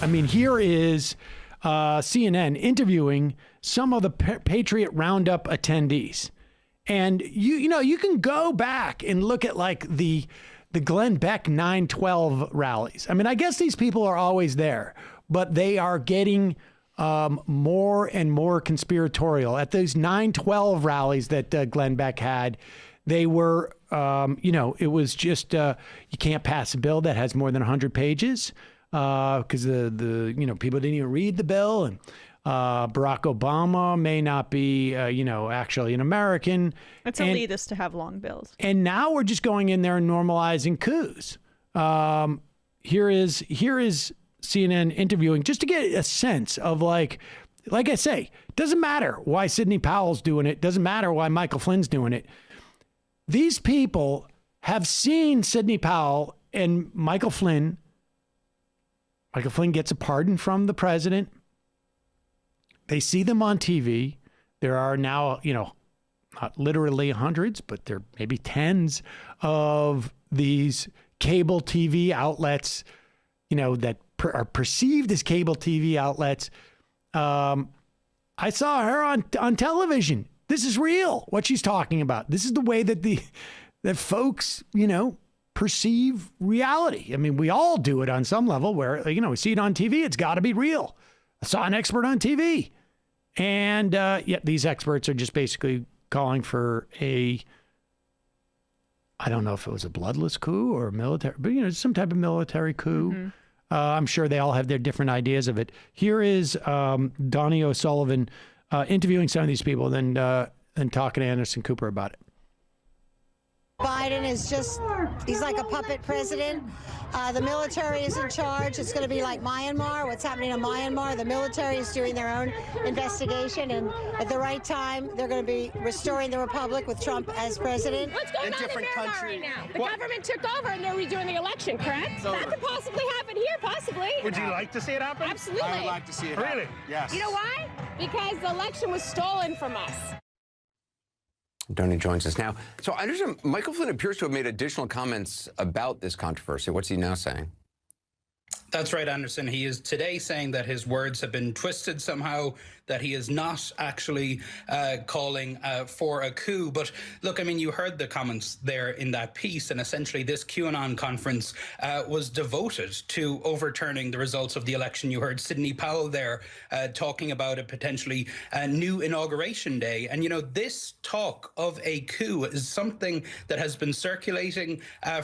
I mean, here is CNN interviewing some of the Patriot Roundup attendees. And you can go back and look at like the Glenn Beck 9/12 rallies. I mean, I guess these people are always there, but they are getting more and more conspiratorial. At those 9/12 rallies that Glenn Beck had, they were, it was just you can't pass a bill that has more than 100 pages because the people didn't even read the bill, and Barack Obama may not be actually an American. It's elitist to have long bills. And now we're just going in there and normalizing coups. Here is CNN interviewing just to get a sense of like I say, doesn't matter why Sidney Powell's doing it. Doesn't matter why Michael Flynn's doing it. These people have seen Sidney Powell and Michael Flynn. Michael Flynn gets a pardon from the president. They see them on TV. There are now, not literally hundreds, but there may be tens of these cable TV outlets, that are perceived as cable TV outlets. I saw her on television. This is real, what she's talking about. This is the way that folks, perceive reality. I mean, we all do it on some level where, we see it on TV. It's got to be real. I saw an expert on TV. And these experts are just basically calling for I don't know if it was a bloodless coup or a military, but, some type of military coup. Mm-hmm. I'm sure they all have their different ideas of it. Here is Donnie O'Sullivan interviewing some of these people and talking to Anderson Cooper about it. Biden is he's like a puppet president. The military is in charge. It's going to be like Myanmar. What's happening in Myanmar? The military is doing their own investigation, and at the right time, they're going to be restoring the republic with Trump as president. What's going on in Myanmar right now? The government took over, and they're redoing the election, correct? That could possibly happen here, possibly. Would you like to see it happen? Absolutely. I would like to see it happen. Really? Yes. You know why? Because the election was stolen from us. Donnie joins us now. So I understand Michael Flynn appears to have made additional comments about this controversy. What's he now saying? That's right, Anderson. He is today saying that his words have been twisted somehow, that he is not actually calling for a coup. But look, I mean, you heard the comments there in that piece, and essentially this QAnon conference was devoted to overturning the results of the election. You heard Sidney Powell there talking about a potentially new inauguration day. And, this talk of a coup is something that has been circulating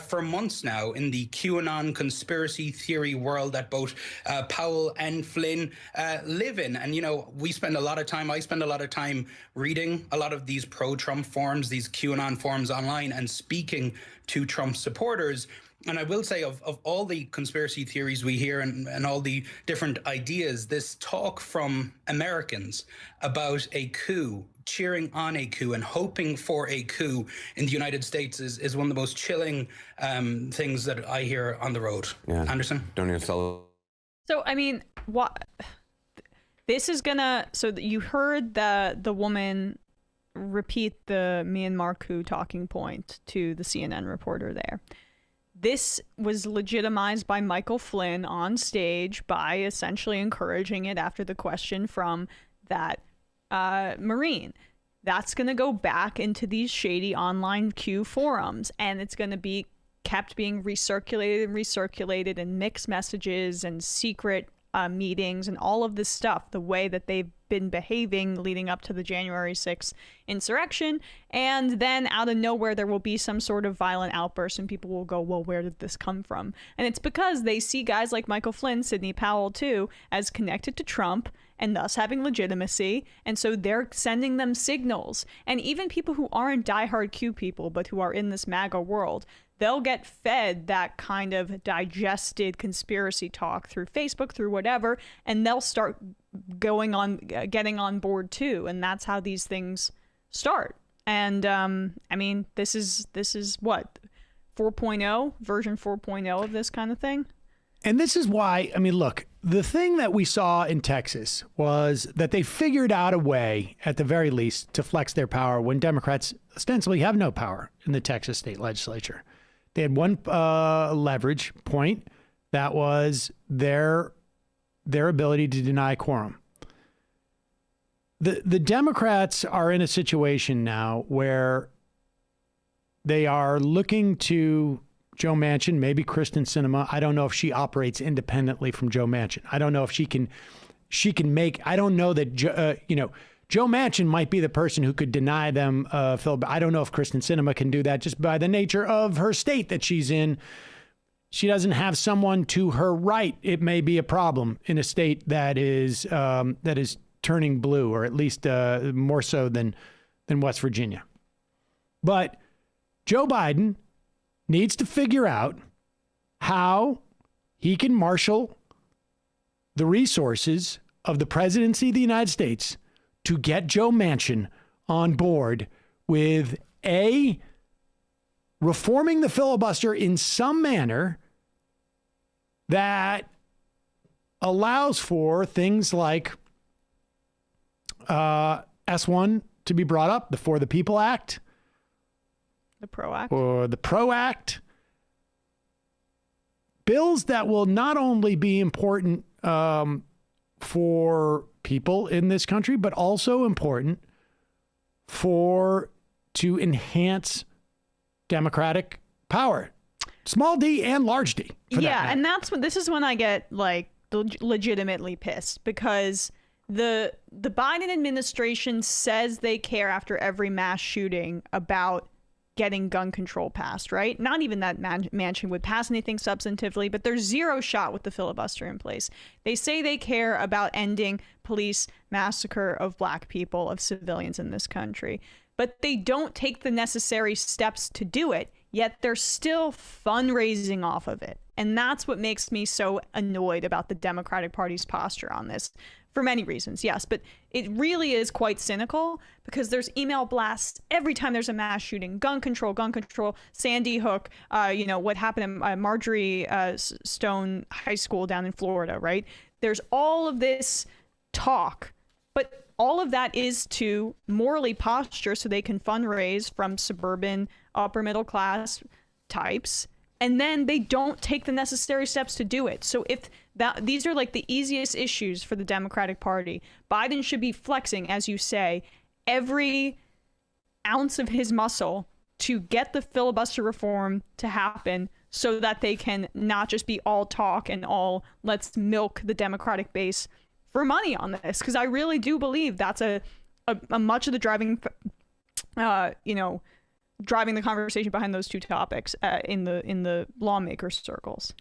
for months now in the QAnon conspiracy theory world that both Powell and Flynn live in. And, I spend a lot of time reading a lot of these pro-Trump forums, these QAnon forums online, and speaking to Trump supporters. And I will say of all the conspiracy theories we hear and all the different ideas, this talk from Americans about a coup, cheering on a coup and hoping for a coup in the United States is one of the most chilling things that I hear on the road. Yeah. Anderson? Donnie O'Sullivan. So, I mean, what... This is gonna, so you heard the woman repeat the Myanmar coup talking point to the CNN reporter there. This was legitimized by Michael Flynn on stage by essentially encouraging it after the question from that Marine. That's going to go back into these shady online Q forums, and it's going to be kept being recirculated and mixed messages and secret meetings and all of this stuff, the way that they've been behaving leading up to the January 6th insurrection. And then out of nowhere, there will be some sort of violent outburst and people will go, well, where did this come from? And it's because they see guys like Michael Flynn, Sidney Powell too, as connected to Trump and thus having legitimacy. And so they're sending them signals. And even people who aren't diehard Q people, but who are in this MAGA world, they'll get fed that kind of digested conspiracy talk through Facebook, through whatever, and they'll start getting on board too. And that's how these things start. And I mean, this is what, 4.0, version 4.0 of this kind of thing. And this is why, I mean, look, the thing that we saw in Texas was that they figured out a way, at the very least, to flex their power when Democrats ostensibly have no power in the Texas state legislature. They had one leverage point, that was their their ability to deny quorum. The Democrats are in a situation now where they are looking to Joe Manchin, maybe Kristen Sinema. I don't know if she operates independently from Joe Manchin. I don't know if she can make, I don't know that, Joe Manchin might be the person who could deny them, Phil. I don't know if Kristen Sinema can do that just by the nature of her state that she's in. She doesn't have someone to her right. It may be a problem in a state that is turning blue, or at least more so than West Virginia. But Joe Biden needs to figure out how he can marshal the resources of the presidency of the United States to get Joe Manchin on board with reforming the filibuster in some manner that allows for things like S1 to be brought up, the For the People Act, The PRO Act, or the PRO Act. Bills that will not only be important for people in this country, but also important to enhance democratic power, small d and large d. Yeah, and this is when I get like legitimately pissed, because the Biden administration says they care after every mass shooting about getting gun control passed, right? Not even that Manchin would pass anything substantively, but there's zero shot with the filibuster in place. They say they care about ending police massacre of black people, of civilians in this country, but they don't take the necessary steps to do it, yet they're still fundraising off of it. And that's what makes me so annoyed about the Democratic Party's posture on this. For many reasons, yes, but it really is quite cynical, because there's email blasts every time there's a mass shooting. Gun control, Sandy Hook, what happened at Marjorie Stone High School down in Florida, right? There's all of this talk, but all of that is to morally posture so they can fundraise from suburban upper middle class types, and then they don't take the necessary steps to do it. So if these are like the easiest issues for the Democratic Party, Biden should be flexing, as you say, every ounce of his muscle to get the filibuster reform to happen, so that they can not just be all talk and all let's milk the Democratic base for money on this. Because I really do believe that's a much of the driving the conversation behind those two topics in the lawmaker circles.